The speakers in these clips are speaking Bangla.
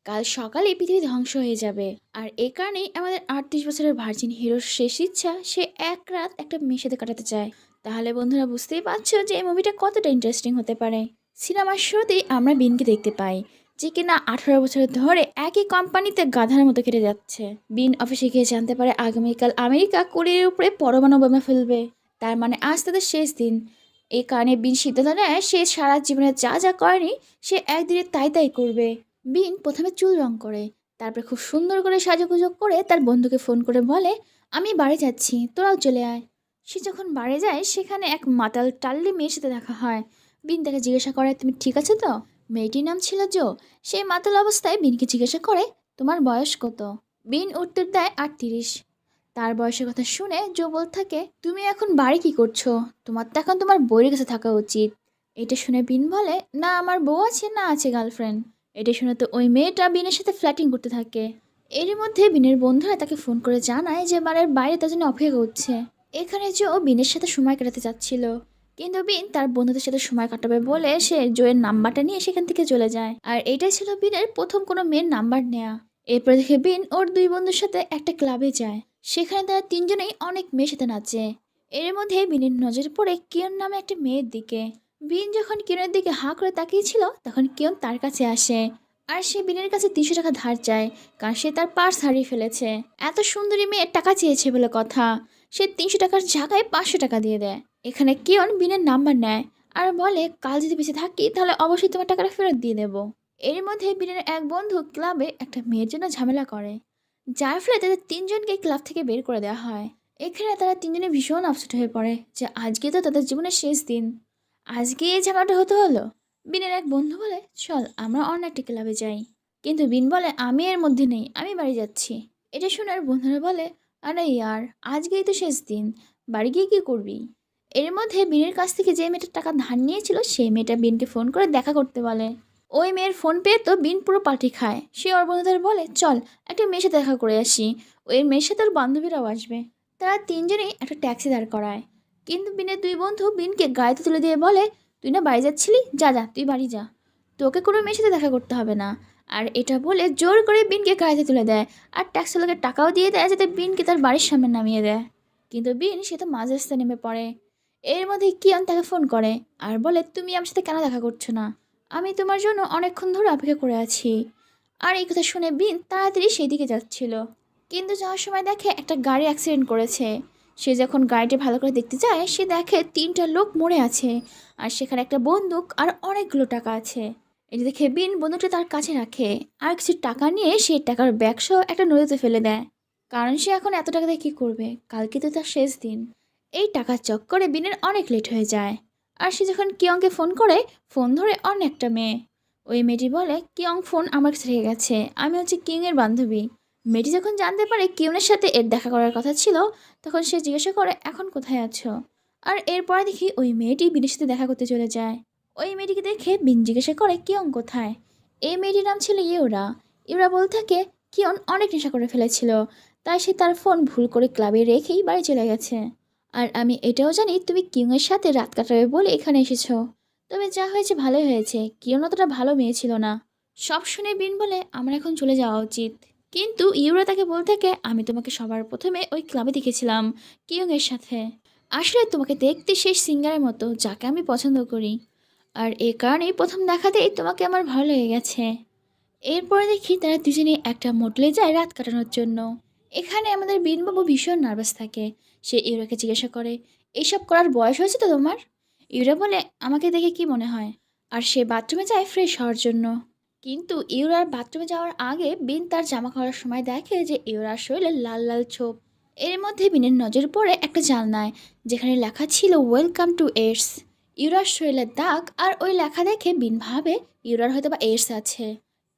কাল সকালে পৃথিবী ধ্বংস হয়ে যাবে। আর এ কারণেই আমাদের ৩৮ বছরের ভার্জিন হিরোর শেষ ইচ্ছা সে এক রাত একটা মেয়ের সাথে কাটাতে চায়। তাহলে বন্ধুরা বুঝতেই পারছো যে এই মুভিটা কতটা ইন্টারেস্টিং হতে পারে। সিনেমার শুরুতেই আমরা বিনকে দেখতে পাই যে কিনা ১৮ বছর ধরে একই কোম্পানিতে গাধার মতো কেটে যাচ্ছে। বিন অফিসে গিয়ে জানতে পারে আগামীকাল আমেরিকা কোরিয়ার উপরে পরমাণু বোমা ফেলবে। তার মানে আজ তাদের শেষ দিন। এই কারণে বিন সিদ্ধান্ত নেয় সে সারা জীবনে যা যা করেনি সে একদিনে তাই তাই করবে। বিন প্রথমে চুল রং করে, তারপর খুব সুন্দর করে সাজুগুজু করে তার বন্ধুকে ফোন করে বলে, আমি বাড়ি যাচ্ছি, তোরাও চলে আয়। সে যখন বাড়ি যায় সেখানে এক মাতাল টাল্লি মেয়ের সাথে দেখা হয়। বিন তাকে জিজ্ঞাসা করে, তুমি ঠিক আছে তো? মেয়েটির নাম ছিল জো। সেই মাতাল অবস্থায় বিনকে জিজ্ঞাসা করে, তোমার বয়স কত? বিন উত্তর দেয় ৩৮। তার বয়সের কথা শুনে জো বলতে থাকে, তুমি এখন বাড়ি কি করছো? তোমার তো এখন তোমার বউয়ের কাছে থাকা উচিত। এটা শুনে বিন বলে, না আমার বউ আছে, না আছে গার্লফ্রেন্ড। এটা শুনে তো ওই মেয়েটা বিনের সাথে ফ্ল্যাটিং করতে থাকে। এর মধ্যে বিনের বন্ধুরা তাকে ফোন করে জানায় যে বাড়ির বাইরে তার জন্য অপেক্ষা করছে। এখানে জো বিনের সাথে সময় কাটাতে চাচ্ছিল, কিন্তু বিন তার বন্ধুদের সাথে সময় কাটাবে বলে সে জোয়ের নাম্বারটা নিয়ে সেখান থেকে চলে যায়। আর এটাই ছিল বিনের প্রথম কোনো মেয়ের নাম্বার নেয়া। এরপর দেখে বিন ওর দুই বন্ধুর সাথে একটা ক্লাবে যায়। সেখানে তারা তিনজনেই অনেক মেয়ের সাথে নাচে। এর মধ্যে বিনের নজর পড়ে কিয়ন নামে একটা মেয়ের দিকে। বিন যখন কিরণের দিকে হাঁ করে তাকিয়েছিল তখন কিয়ন তার কাছে আসে। আর সে বিনের কাছে ৩০০ টাকা ধার চায়, কারণ সে তার পার্স হারিয়ে ফেলেছে। এত সুন্দরী মেয়ে টাকা চেয়েছে বলে কথা, সে ৩০০ টাকার জায়গায় ৫০০ টাকা দিয়ে দেয়। এখানে কিয়ন বিনের নাম্বার নেয় আর বলে, কাল যদি বেঁচে থাকি তাহলে অবশ্যই তোমার টাকাটা ফেরত দিয়ে দেবো। এর মধ্যে বিনের এক বন্ধু ক্লাবে একটা মেয়ের জন্য ঝামেলা করে, যার ফলে তাদের তিনজনকে ক্লাব থেকে বের করে দেওয়া হয়। এখানে তারা তিনজনে ভীষণ আপসেট হয়ে পড়ে যে আজকে তো তাদের জীবনের শেষ দিন, আজকে এই ঝামেলাটা হতে হলো। বিনের এক বন্ধু বলে, চল আমরা অন্য একটা ক্লাবে যাই। কিন্তু বিন বলে, আমি এর মধ্যে নেই, আমি বাড়ি যাচ্ছি। এটা শুনে আর বন্ধুরা বলে, আরে ইয়ার, আজকেই তো শেষ দিন, বাড়ি গিয়ে কী করবি? এর মধ্যে বিনের কাছ থেকে যে মেয়েটার টাকা ধার নিয়েছিল সেই মেয়েটা বিনকে ফোন করে দেখা করতে বলে। ওই মেয়ের ফোন পেয়ে তো বিন পুরো পাল্টি খায়। সে ওর বন্ধুদের বলে, চল একটা মেয়ের সাথে দেখা করে আসি, ওই মেয়ের সাথে ওর বান্ধবীরাও আসবে। তারা তিনজনেই একটা ট্যাক্সি দাঁড় করায়। কিন্তু বিনের দুই বন্ধু বিনকে গাড়িতে তুলে দিয়ে বলে, তুই না বাড়ি যাচ্ছিলি, যা যা তুই বাড়ি যা, তোকে কোনো মেয়ের সাথে দেখা করতে হবে না। আর এটা বলে জোর করে বিনকে গাড়িতে তুলে দেয় আর ট্যাক্সিওয়ালাকে টাকাও দিয়ে দেয় যাতে বিনকে তার বাড়ির সামনে নামিয়ে দেয়। কিন্তু বিন সে তো মাঝ রাস্তায় নেমে পড়ে। এর মধ্যে কিয়ন তাকে ফোন করে আর বলে, তুমি আমার সাথে কেন দেখা করছো না? আমি তোমার জন্য অনেকক্ষণ ধরে অপেক্ষা করে আছি। আর এই কথা শুনে বিন তাড়াতাড়ি সেই দিকে যাচ্ছিল, কিন্তু যাওয়ার সময় দেখে একটা গাড়ি অ্যাক্সিডেন্ট করেছে। সে যখন গাড়িটি ভালো করে দেখতে যায় সে দেখে তিনটা লোক মরে আছে, আর সেখানে একটা বন্দুক আর অনেকগুলো টাকা আছে। এটা দেখে বিন বন্দুকটা তার কাছে রাখে আর কিছু টাকা নিয়ে সেই টাকার ব্যাগ সহ একটা নদীতে ফেলে দেয়, কারণ সে এখন এত টাকা দিয়ে কী করবে, কালকে তো তার শেষ দিন। এই টাকার চক্করে বিনের অনেক লেট হয়ে যায়। আর সে যখন কিয়ংকে ফোন করে, ফোন ধরে অন্য একটা মেয়ে। ওই মেয়েটি বলে, কিয়ং ফোন আমার কাছে রেখে গেছে, আমি হচ্ছে কিংয়ের বান্ধবী। মেয়েটি যখন জানতে পারে কিয়নের সাথে এর দেখা করার কথা ছিল তখন সে জিজ্ঞাসা করে, এখন কোথায় আছো? আর এরপরে দেখি ওই মেয়েটি বিনের সাথে দেখা করতে চলে যায়। ওই মেয়েটিকে দেখে বিন জিজ্ঞাসা করে, কিয়ং কোথায়? এই মেয়েটির নাম ছিল ইউরা। ইউরা বলতে থাকে, কিয়ন অনেক নেশা করে ফেলেছিল, তাই সে তার ফোন ভুল করে ক্লাবে রেখেই বাড়ি চলে গেছে। আর আমি এটাও জানি তুমি কিংয়ের সাথে রাত কাটাবে বলে এখানে এসেছো। তবে যা হয়েছে ভালোই হয়েছে, কিয়ন অতটা ভালো মেয়ে ছিল না। সব শুনে বিন বলে, আমার এখন চলে যাওয়া উচিত। কিন্তু ইউরা তাকে বলতে থাকে, আমি তোমাকে সবার প্রথমে ওই ক্লাবে দেখেছিলাম কিয়ংয়ের সাথে। আসলে তোমাকে দেখতে সেই সিঙ্গারের মতো যাকে আমি পছন্দ করি, আর এ কারণেই প্রথম দেখাতেই তোমাকে আমার ভালো লেগে গেছে। এরপরে দেখি তারা দুজনে একটা মোটলে যায় রাত কাটানোর জন্য। এখানে আমাদের বিনবাবু ভীষণ নার্ভাস থাকে। সে ইউরাকে জিজ্ঞাসা করে, এইসব করার বয়স হয়েছে তো তোমার? ইউরা বলে, আমাকে দেখে কি মনে হয়? আর সে বাথরুমে যায় ফ্রেশ হওয়ার জন্য। কিন্তু ইউরার বাথরুমে যাওয়ার আগে বিন তার জামা করার সময় দেখে যে ইউরার শরীরে লাল লাল ছোপ। এর মধ্যে বিনের নজর পড়ে একটা জানলায়, যেখানে লেখা ছিল ওয়েলকাম টু এইডস। ইউরার শরীরের দাগ আর ওই লেখা দেখে বিন ভাবে ইউরার হয়তো বা এইডস আছে।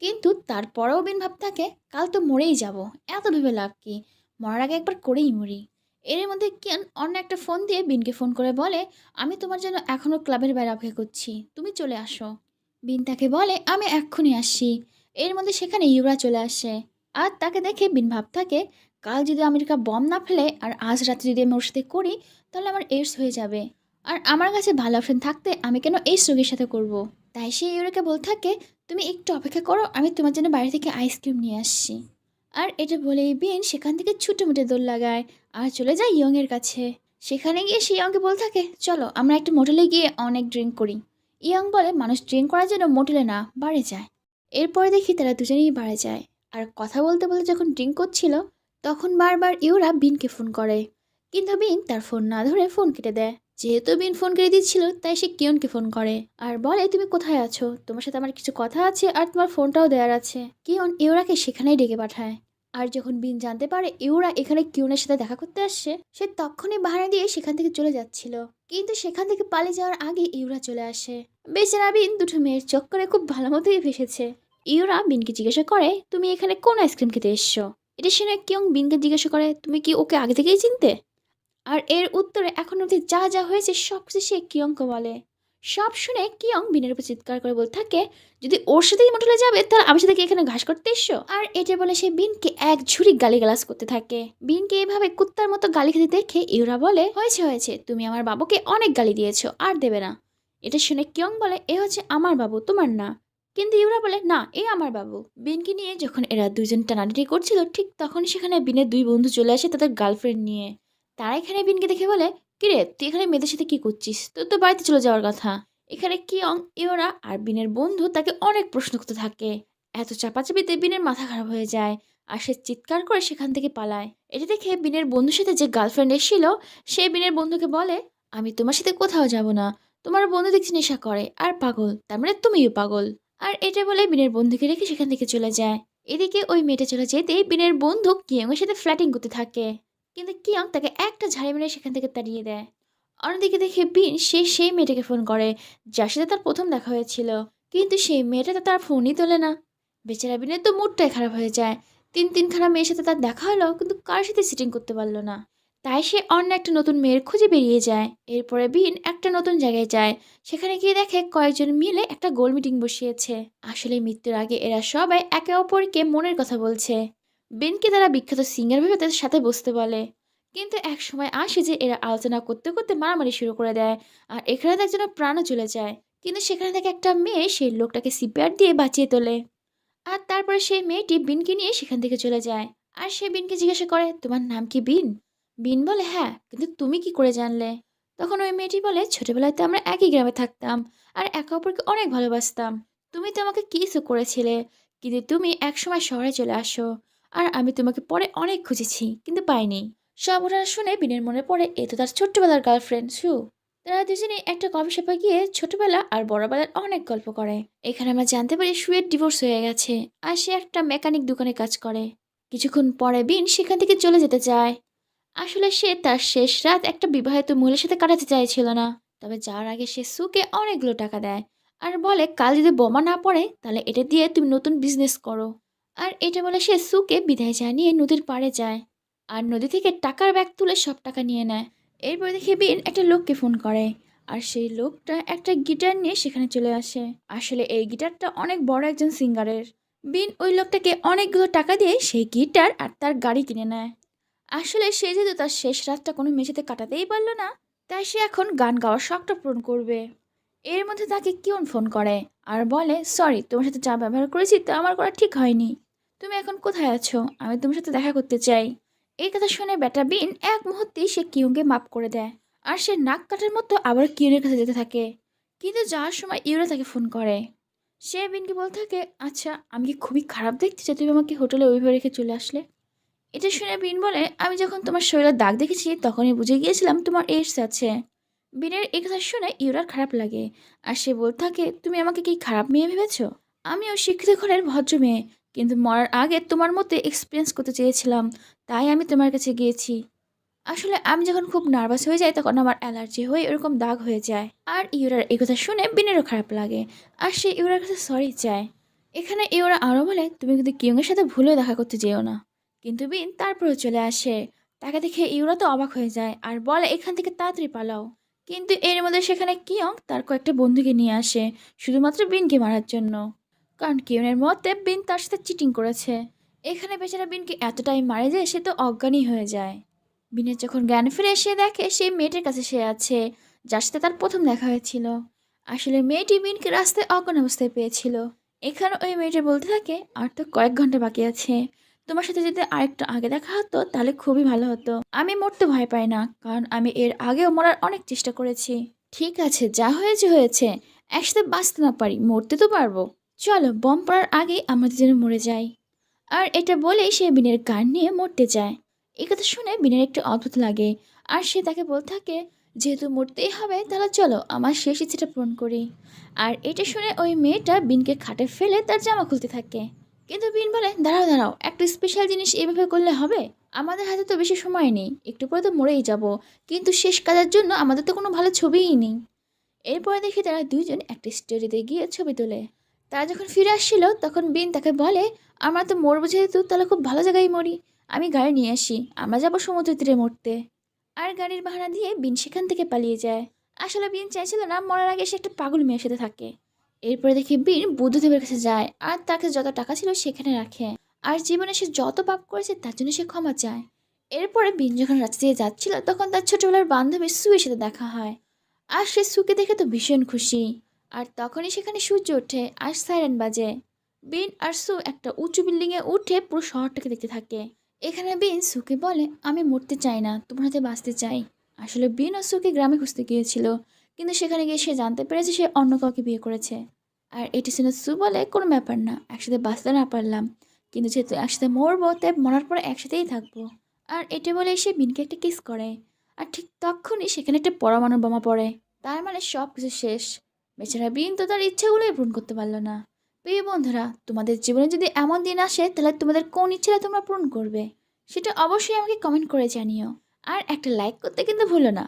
কিন্তু তারপরেও বিন ভাবতে থাকে, কাল তো মরেই যাব, এত ভেবে লাভ কি, মরার আগে একবার করেই মরি। এর মধ্যে কিয়ান অন্য একটা ফোন দিয়ে বিনকে ফোন করে বলে, আমি তোমার জন্য এখনও ক্লাবের বাইরে অপেক্ষা করছি, তুমি চলে আসো। বিন তাকে বলে, আমি এক্ষুনি আসছি। এর মধ্যে সেখানে ইউরা চলে আসে আর তাকে দেখে বিন ভাব থাকে, কাল যদি আমেরিকা বম না ফেলে আর আজ রাতে যদি আমি ওর সাথে করি তাহলে আমার এইডস হয়ে যাবে। আর আমার কাছে ভালো অপশন থাকতে আমি কেন এইডস রোগীর সাথে করব। তাই সে ইউরাকে বলতে থাকে, তুমি একটু অপেক্ষা করো, আমি তোমার জন্য বাইরে থেকে আইসক্রিম নিয়ে আসছি। আর এটা বলেই বিন সেখান থেকে ছুটে মুটে দৌড় লাগায় আর চলে যায় ইয়ং এর কাছে। সেখানে গিয়ে সে ইয়ংকে বলতে থাকে, চলো আমরা একটা মোটেলে গিয়ে অনেক ড্রিঙ্ক করি। ইয়ং বলে, মানুষ ড্রিঙ্ক করার জন্য মোটেলে না, বারে যায়। এরপরে দেখি তারা দুজনেই বারে যায়। আর কথা বলতে বলতে যখন ড্রিঙ্ক করছিল, তখন বারবার ইউরা বিনকে ফোন করে, কিন্তু বিন তার ফোন না ধরে ফোন কেটে দেয়। যেহেতু বিন ফোন কেটে দিচ্ছিল, তাই সে কিয়নকে ফোন করে আর বলে, তুমি কোথায় আছো, তোমার সাথে আমার কিছু কথা আছে আর তোমার ফোনটাও দেওয়ার আছে। কিয়ন ইউরাকে সেখানেই ডেকে পাঠায়। আর যখন বিন জানতে পারে ইউরা এখানে কিউনের সাথে দেখা করতে আসছে, সে তখনই বাহানা দিয়ে সেখান থেকে চলে যাচ্ছিল। কিন্তু সেখান থেকে পালিয়ে যাওয়ার আগে ইউরা চলে আসে। বেচারা বিন দুটো মেয়ের চক্করে খুব ভালো মতোই ফেসেছে। ইউরা বিনকে জিজ্ঞাসা করে, তুমি এখানে কোন আইসক্রিম খেতে এসছো? এটা শুনে কিয়ং বিনকে জিজ্ঞাসা করে, তুমি কি ওকে আগে থেকেই চিনতে? আর এর উত্তরে এখন অবধি যা যা হয়েছে সব কিছু সে কিয়ংকে বলে। সব শুনে কিয়ং বিনের উপর চিৎকার করে বলতে থাকে, যদি ওর সাথেই মোটলে যাবে তাহলে আমার সাথে কি এখানে ঘাস করতে এসছো? আর এটা বলে সে বিনকে এক ঝুড়ি গালিগালাজ করতে থাকে। বিনকে এভাবে কুত্তার মতো গালি খেতে দেখে ইউরা বলে, হয়েছে হয়েছে, তুমি আমার বাবুকে অনেক গালি দিয়েছো, আর দেবে না। এটা শুনে কিয়ং বলে, এ হচ্ছে আমার বাবু, তোমার না। কিন্তু ইউরা বলে, না, এ আমার বাবু। বিনকে নিয়ে যখন এরা দুজন টানাটানি করছিল, ঠিক তখন সেখানে বিনের দুই বন্ধু চলে আসে তাদের গার্লফ্রেন্ড নিয়ে। তারা এখানে বিনকে দেখে বলে, কিরে তুই এখানে মেয়েদের সাথে কি করছিস, তোর তো বাড়িতে চলে যাওয়ার কথা। এখানে কিয়ং, ইওরা আর বিনের বন্ধু তাকে অনেক প্রশ্ন করতে থাকে। এত চাপাচাপিতে বিনের মাথা খারাপ হয়ে যায় আর সে চিৎকার করে সেখান থেকে পালায়। এটা দেখে বিনের বন্ধুর সাথে যে গার্লফ্রেন্ড এসেছিল, সে বিনের বন্ধুকে বলে, আমি তোমার সাথে কোথাও যাব না, তোমার বন্ধু দেখছি নেশা করে আর পাগল, তার মানে তুমিও পাগল। আর এটা বলে বিনের বন্ধুকে রেখে সেখান থেকে চলে যায়। এদিকে ওই মেয়েটা চলে যেতেই বিনের বন্ধু কিয়ং এর সাথে ফ্ল্যাটিং করতে থাকে, কিন্তু কিয়ং তাকে একটা ঝাড়ি মেরে সেখান থেকে তাড়িয়ে দেয়। অন্যদিকে দেখে বিন সেই মেয়েটাকে ফোন করে যার সাথে তার প্রথম দেখা হয়েছিল, কিন্তু সেই মেয়েটা তো তার ফোনই তোলে না। বেচারা বিনের তো মুডটাই খারাপ হয়ে যায়। তিনখানা মেয়ের সাথে তার দেখা হলো, কিন্তু কার সাথে সিটিং করতে পারলো না। তাই সে অন্য একটা নতুন মেয়ের খুঁজে বেরিয়ে যায়। এরপরে বিন একটা নতুন জায়গায় যায়। সেখানে গিয়ে দেখে কয়েকজন মিলে একটা গোল মিটিং বসিয়েছে। আসলে মৃত্যুর আগে এরা সবাই একে অপরকে মনের কথা বলছে। বিনকে তারা বিখ্যাত সিঙ্গার ভেবে তাদের সাথে বসতে বলে। কিন্তু এক সময় আসে যে এরা আলোচনা করতে করতে মারামারি শুরু করে দেয় আর এখানে তো একজনের প্রাণও চলে যায়। কিন্তু সেখানে থেকে একটা মেয়ে সেই লোকটাকে সিপিআর দিয়ে বাঁচিয়ে তোলে। আর তারপরে সেই মেয়েটি বিনকে নিয়ে সেখান থেকে চলে যায়। আর সে বিনকে জিজ্ঞাসা করে, তোমার নাম কি বিন? বিন বলে, হ্যাঁ, কিন্তু তুমি কি করে জানলে? তখন ওই মেয়েটি বলে, ছোটবেলায় তো আমরা একই গ্রামে থাকতাম আর একে অপরকে অনেক ভালোবাসতাম। তুমি তো আমাকে কিসও করেছিলে, কিন্তু তুমি একসময় শহরে চলে আসো আর আমি তোমাকে পরে অনেক খুঁজেছি কিন্তু পাইনি। সব ঘটনা শুনে বিনের মনে পড়ে এ তো তার ছোট্টবেলার গার্লফ্রেন্ড সু। তারা দুজনেই একটা কফি শপে গিয়ে ছোটবেলা আর বড়বেলার অনেক গল্প করে। এখানে আমরা জানতে পারি সুয়ের ডিভোর্স হয়ে গেছে আর সে একটা মেকানিক দোকানে কাজ করে। কিছুক্ষণ পরে বিন সেখান থেকে চলে যেতে চায়। আসলে সে তার শেষ রাত একটা বিবাহিত মহিলার সাথে কাটাতে চাইছিল না। তবে যাওয়ার আগে সে সুকে অনেকগুলো টাকা দেয় আর বলে, কাল যদি বোমা না পড়ে তাহলে এটা দিয়ে তুমি নতুন বিজনেস করো। আর এটা বলে সে সুকে বিদায় জানিয়ে নদীর পাড়ে যায় আর নদী থেকে টাকার ব্যাগ তুলে সব টাকা নিয়ে নেয়। এরপর দেখে বিন একটা লোককে ফোন করে আর সেই লোকটা একটা গিটার নিয়ে সেখানে চলে আসে। আসলে এই গিটারটা অনেক বড় একজন সিঙ্গারের। বিন ওই লোকটাকে অনেকগুলো টাকা দিয়ে সেই গিটার আর তার গাড়ি কিনে নেয়। আসলে সে যেহেতু তার শেষ রাতটা কোনো মেয়ের সাথে কাটাতেই পারলো না, তাই সে এখন গান গাওয়ার শখটা পূরণ করবে। এর মধ্যে তাকে কিয়ন ফোন করে আর বলে, সরি, তোমার সাথে যা ব্যবহার করেছি তা আমার করা ঠিক হয়নি। তুমি এখন কোথায় আছো, আমি তোমার সাথে দেখা করতে চাই। এই কথা শুনে বেটা বিন এক মুহূর্তেই সে কিয়নকে মাফ করে দেয় আর সে নাক কাটার মতো আবার কিয়নের কাছে যেতে থাকে। কিন্তু যাওয়ার সময় ইউরা তাকে ফোন করে। সে বিনকে বলতে থাকে, আচ্ছা, আমি কি খুবই খারাপ দেখতে যে তুমি আমাকে হোটেলে ওইভাবে রেখে চলে আসলে? এটা শুনে বিন বলে, আমি যখন তোমার শরীরের দাগ দেখেছি তখনই বুঝে গিয়েছিলাম তোমার এইডস আছে। বিনের এই কথা শুনে ইউরার খারাপ লাগে আর সে বলতে থাকে, তুমি আমাকে কি খারাপ মেয়ে ভেবেছো? আমিও শিক্ষিত ঘরের ভদ্র মেয়ে, কিন্তু মরার আগে তোমার মতো এক্সপিরিয়েন্স করতে চেয়েছিলাম, তাই আমি তোমার কাছে গিয়েছি। আসলে আমি যখন খুব নার্ভাস হয়ে যাই তখন আমার অ্যালার্জি হয়ে এরকম দাগ হয়ে যায়। আর ইউরার এই কথা শুনে বিনেরও খারাপ লাগে আর সে ইউরার কাছে সরি চায়। এখানে ইউরা আরও বলে, তুমি কিন্তু কিয়ংয়ের সাথে ভুলেও দেখা করতে যেও না। কিন্তু বিন তারপরেও চলে আসে। তাকে দেখে ইউরা তো অবাক হয়ে যায় আর বলে, এখান থেকে তাড়াতাড়ি পালাও। কিন্তু এর মধ্যে সেখানে কিয়ং তার কয়েকটা বন্ধুকে নিয়ে আসে শুধুমাত্র বিনকে মারার জন্য, কারণ কিয়নের মতে বিন তার সাথে চিটিং করেছে। এখানে বেচারা বিনকে এতটাই মারে যে সে তো অজ্ঞানী হয়ে যায়। বিনের যখন জ্ঞান ফিরে এসে দেখে সেই মেয়েটার কাছে সে আছে যার সাথে তার প্রথম দেখা হয়েছিল। আসলে মেয়েটি বিনকে রাস্তায় অজ্ঞান অবস্থায় পেয়েছিল। এখানে ওই মেয়েটি বলতে থাকে, আর তো কয়েক ঘন্টা বাকি আছে, তোমার সাথে যদি আরেকটু আগে দেখা হতো তাহলে খুবই ভালো হতো। আমি মরতে ভয় পাই না, কারণ আমি এর আগেও মরার অনেক চেষ্টা করেছি। ঠিক আছে, যা হয়েছে হয়েছে, একসাথে বাঁচতে না পারি মরতে তো পারবো। চলো, বম পড়ার আগেই আমরা দুজনে মরে যাই। আর এটা বলেই সে বিনের গান নিয়ে মরতে যায়। এই কথা শুনে বিনের একটু অদ্ভুত লাগে, আর সে তাকে বলতে থাকে, যেহেতু মরতেই হবে তাহলে চলো আমার শেষ ইচ্ছেটা পূরণ করি। আর এটা শুনে ওই মেয়েটা বিনকে খাটে ফেলে তার জামা খুলতে থাকে। কিন্তু বিন বলে, দাঁড়াও দাঁড়াও, একটা স্পেশাল জিনিস এভাবে করলে হবে? আমাদের হাতে তো বেশি সময় নেই, একটু পরে তো মরেই যাব, কিন্তু শেষ কাজের জন্য আমাদের তো কোনো ভালো ছবিই নেই। এরপরে দেখি তারা দুইজন একটা স্টোরিতে গিয়ে ছবি তোলে। তারা যখন ফিরে আসছিল তখন বিন তাকে বলে, আমরা তো মরবো যেহেতু তাহলে খুব ভালো জায়গায় মরি, আমি গাড়ি নিয়ে আসি, আমরা যাবো সমুদ্র তীরে মরতে। আর গাড়ির বাহানা দিয়ে বিন সেখান থেকে পালিয়ে যায়। আসলে বিন চাইছিল না মরার আগে সে একটা পাগল মেয়ের সাথে থাকে। এরপরে দেখি বিন বুদ্ধদেবের কাছে যায় আর তার কাছে যত টাকা ছিল সেখানে রাখে। আর জীবনে সে যত পাপ করেছে তার জন্য সে ক্ষমা চায়। এরপরে বিন যখন রাস্তা দিয়ে যাচ্ছিল তখন তার ছোটবেলার বান্ধবী সুয়ের সাথে দেখা হয়। আর সে সুকে দেখে তো ভীষণ খুশি। আর তখনই সেখানে সূর্য ওঠে আর সাইরেন বাজে। বিন আর সু একটা উঁচু বিল্ডিংয়ে উঠে পুরো শহরটাকে দেখতে থাকে। এখানে বিন সুকে বলে, আমি মরতে চাই না, তোমার হাতে বাঁচতে চাই। আসলে বিন ও সুকে গ্রামে খুঁজতে গিয়েছিল, কিন্তু সেখানে গিয়ে সে জানতে পেরেছে সে অন্য কাউকে বিয়ে করেছে। আর এটি শুনে সু বলে, কোনো ব্যাপার না, একসাথে বাঁচতে না পারলাম, কিন্তু যেহেতু একসাথে মরবো তাই মরার পরে একসাথেই থাকবো। আর এটা বলে সে বিনকে একটা কিস করে। আর ঠিক তখনই সেখানে একটা পরমাণু বোমা পড়ে। তার মানে সব কিছু শেষ। বেচারা বিন তো তার ইচ্ছাগুলোই পূরণ করতে পারলো না। প্রিয় বন্ধুরা, তোমাদের জীবনে যদি এমন দিন আসে তাহলে তোমাদের কোন ইচ্ছাটা তোমরা পূরণ করবে, সেটা অবশ্যই আমাকে কমেন্ট করে জানিও। আর একটা লাইক করতে কিন্তু ভুলো না।